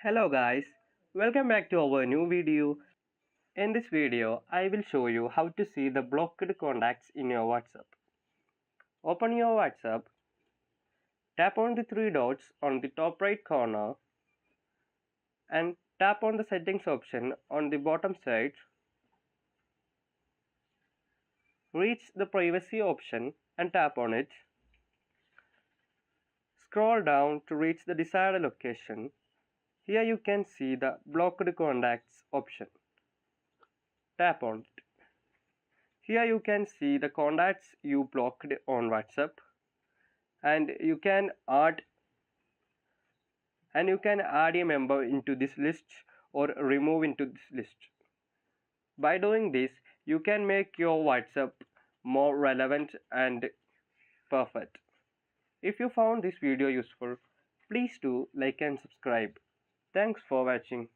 Hello guys, welcome back to our new video. In this video, I will show you how to see the blocked contacts in your WhatsApp. Open your WhatsApp, tap on the three dots on the top right corner and tap on the settings option on the bottom side. Reach the privacy option and tap on it. Scroll down to reach the desired location. Here you can see the blocked contacts option. Tap on it. Here you can see the contacts you blocked on WhatsApp and you can add a member into this list or remove into this list. By doing this, you can make your WhatsApp more relevant and perfect. If you found this video useful, please do like and subscribe. Thanks for watching.